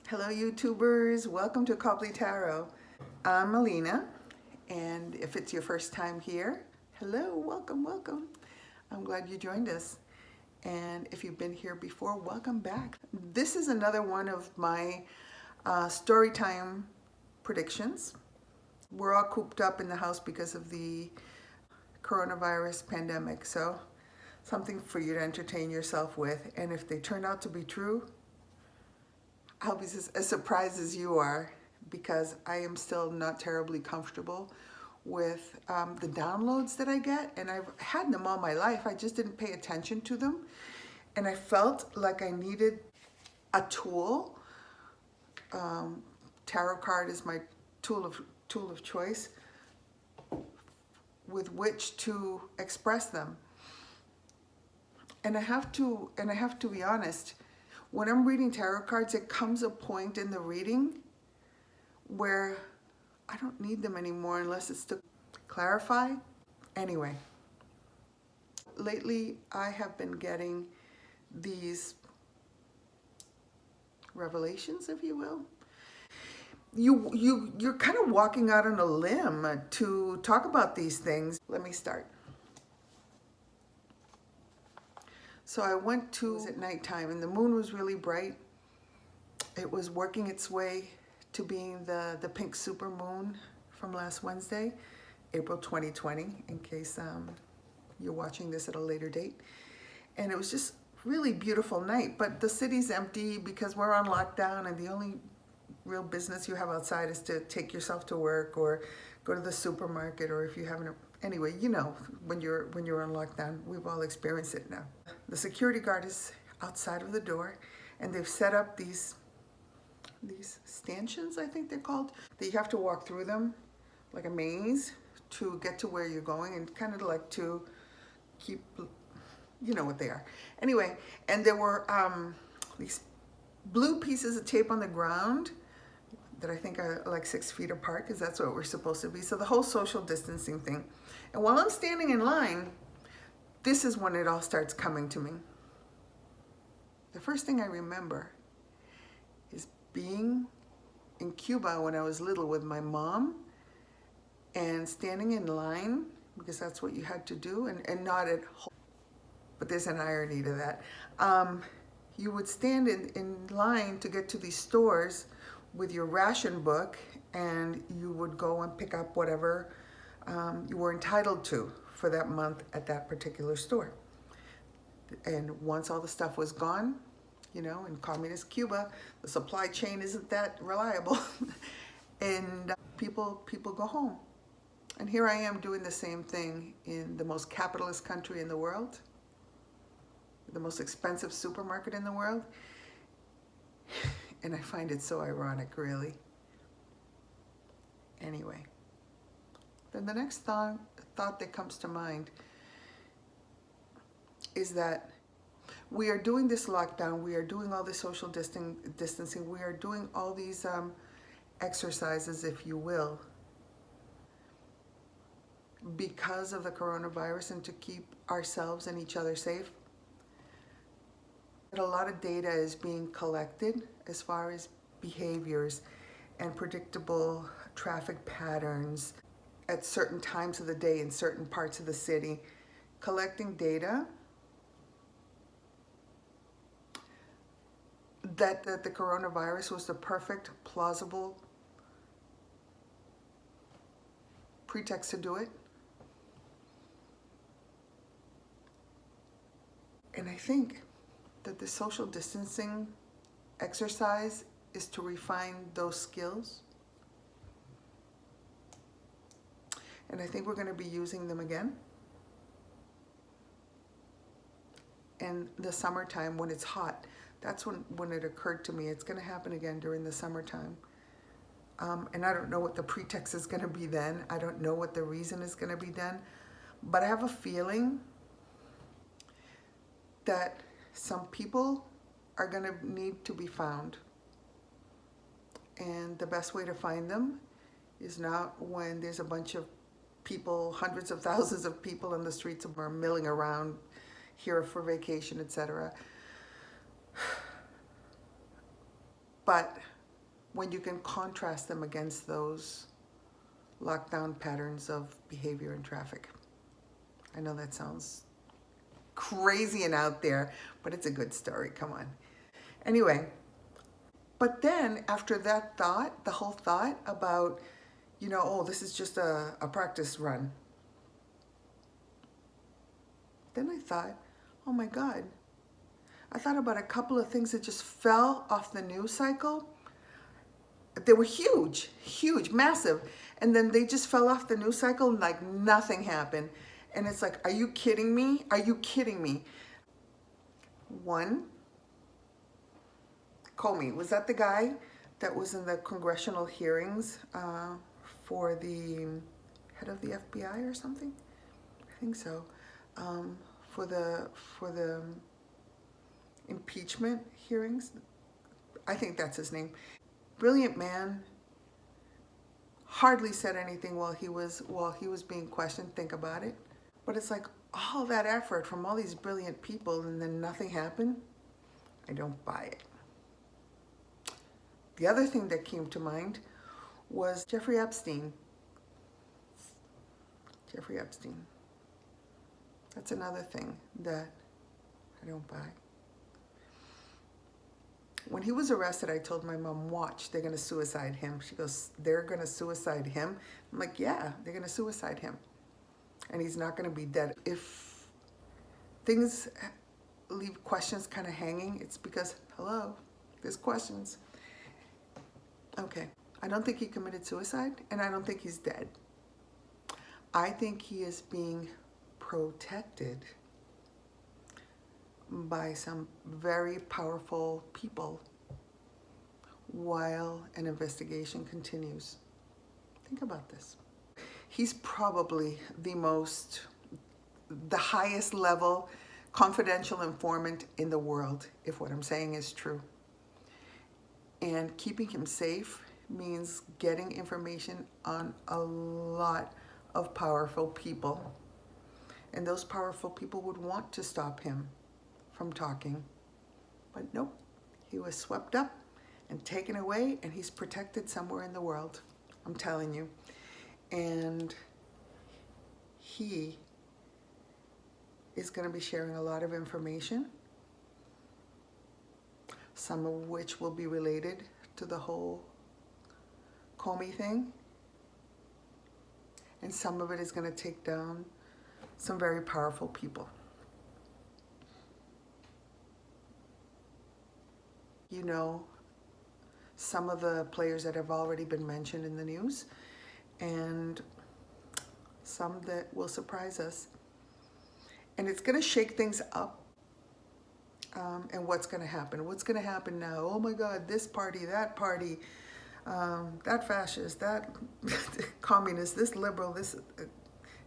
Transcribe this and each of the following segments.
Hello YouTubers, welcome to Copley Tarot. I'm Melina, and if it's your first time here, hello, welcome. I'm glad you joined us. And if you've been here before, welcome back. This is another one of my story time predictions. We're all cooped up in the house because of the coronavirus pandemic, so something for you to entertain yourself with. And if they turn out to be true, I'll be as surprised as you are, because I am still not terribly comfortable with the downloads that I get, and I've had them all my life. I just didn't pay attention to them, and I felt like I needed a tool. Tarot card is my tool of choice with which to express them. And I have to be honest. When I'm reading tarot cards, it comes a point in the reading where I don't need them anymore unless it's to clarify. Anyway, lately I have been getting these revelations, if you will. You're kind of walking out on a limb to talk about these things. Let me start. So I went to at nighttime, and the moon was really bright. It was working its way to being the pink super moon from last Wednesday, April 2020, in case you're watching this at a later date. And it was just really beautiful night, but the city's empty because we're on lockdown, and the only real business you have outside is to take yourself to work or go to the supermarket, or if you haven't. Anyway, you know, when you're on lockdown, we've all experienced it now. The security guard is outside of the door, and they've set up these stanchions, I think they're called, that you have to walk through them like a maze to get to where you're going, and kind of like to keep, you know what they are. Anyway, and there were these blue pieces of tape on the ground that I think are like 6 feet apart, because that's what we're supposed to be. So the whole social distancing thing. And while I'm standing in line, this is when it all starts coming to me. The first thing I remember is being in Cuba when I was little with my mom and standing in line, because that's what you had to do, and not at home. But there's an irony to that. You would stand in line to get to these stores with your ration book, and you would go and pick up whatever you were entitled to for that month at that particular store. And once all the stuff was gone, you know, in communist Cuba, the supply chain isn't that reliable, and people go home. And here I am doing the same thing in the most capitalist country in the world, the most expensive supermarket in the world. And I find it so ironic, really. Anyway, then the next thought that comes to mind is that we are doing this lockdown, we are doing all this social distancing, we are doing all these exercises, if you will, because of the coronavirus and to keep ourselves and each other safe. A lot of data is being collected as far as behaviors and predictable traffic patterns at certain times of the day in certain parts of the city. Collecting data that the coronavirus was the perfect, plausible pretext to do it. And I think that the social distancing exercise is to refine those skills. And I think we're going to be using them again. And the summertime, when it's hot, that's when it occurred to me, it's going to happen again during the summertime. And I don't know what the pretext is going to be then. I don't know what the reason is going to be then. But I have a feeling that some people are going to need to be found. And the best way to find them is not when there's a bunch of people, hundreds of thousands of people in the streets are milling around here for vacation, etc. But when you can contrast them against those lockdown patterns of behavior in traffic. I know that sounds crazy and out there, but it's a good story. Come on. Anyway, but then after that thought, the whole thought about, oh, this is just a practice run. Then I thought, oh my God. I thought about a couple of things that just fell off the news cycle. They were huge, massive. And then they just fell off the news cycle and like nothing happened. And it's like, are you kidding me? Are you kidding me? One, Comey, was that the guy that was in the congressional hearings for the head of the FBI or something? I think so. For the impeachment hearings. I think that's his name. Brilliant man. Hardly said anything while he was being questioned. Think about it. But it's like all that effort from all these brilliant people and then nothing happened. I don't buy it. The other thing that came to mind was Jeffrey Epstein. Jeffrey Epstein. That's another thing that I don't buy. When he was arrested, I told my mom, watch, they're going to suicide him. She goes, they're going to suicide him? I'm like, yeah, they're going to suicide him. And he's not going to be dead. If things leave questions kind of hanging, it's because, hello, there's questions. Okay, I don't think he committed suicide, and I don't think he's dead. I think he is being protected by some very powerful people while an investigation continues. Think about this. He's probably the highest level confidential informant in the world, if what I'm saying is true. And keeping him safe means getting information on a lot of powerful people. And those powerful people would want to stop him from talking. But nope, he was swept up and taken away, and he's protected somewhere in the world. I'm telling you. And he is going to be sharing a lot of information, some of which will be related to the whole Comey thing. And some of it is going to take down some very powerful people. You know, some of the players that have already been mentioned in the news, and some that will surprise us. And it's going to shake things up. And what's going to happen? What's going to happen now? Oh my God, this party, that fascist, that communist, this liberal, this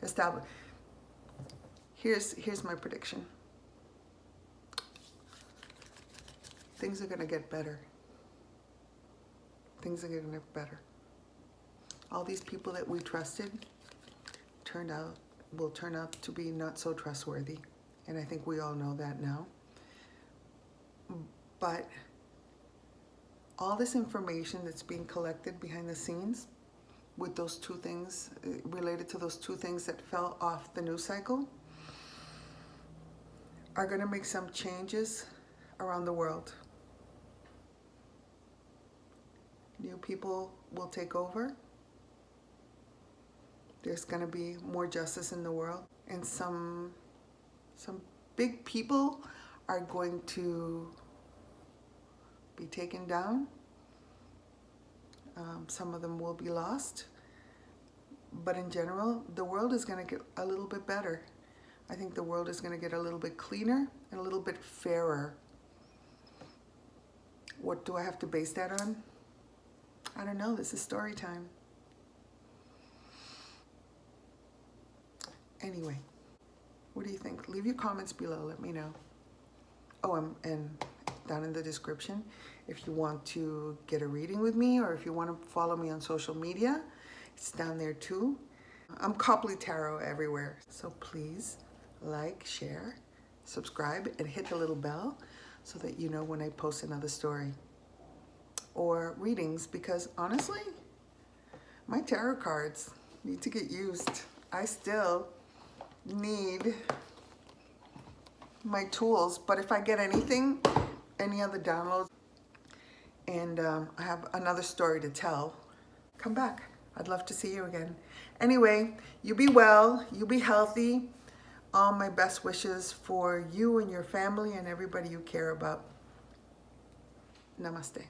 established. Here's my prediction. Things are going to get better. Things are going to get better. All these people that we trusted will turn out to be not so trustworthy. And I think we all know that now. But all this information that's being collected behind the scenes with those two things, related to those two things that fell off the news cycle, are going to make some changes around the world. New people will take over. There's going to be more justice in the world. And some big people are going to be taken down. Some of them will be lost. But in general, the world is going to get a little bit better. I think the world is going to get a little bit cleaner and a little bit fairer. What do I have to base that on? I don't know. This is story time. Anyway, what do you think? Leave your comments below. Let me know. Oh, and down in the description, if you want to get a reading with me or if you want to follow me on social media, it's down there too. I'm Copley Tarot everywhere. So please like, share, subscribe, and hit the little bell so that you know when I post another story. or readings, because honestly, my tarot cards need to get used. I still need my tools, but if I get anything, any other downloads, and I have another story to tell, come back. I'd love to see you again. Anyway, you be well, you be healthy. All my best wishes for you and your family and everybody you care about. Namaste.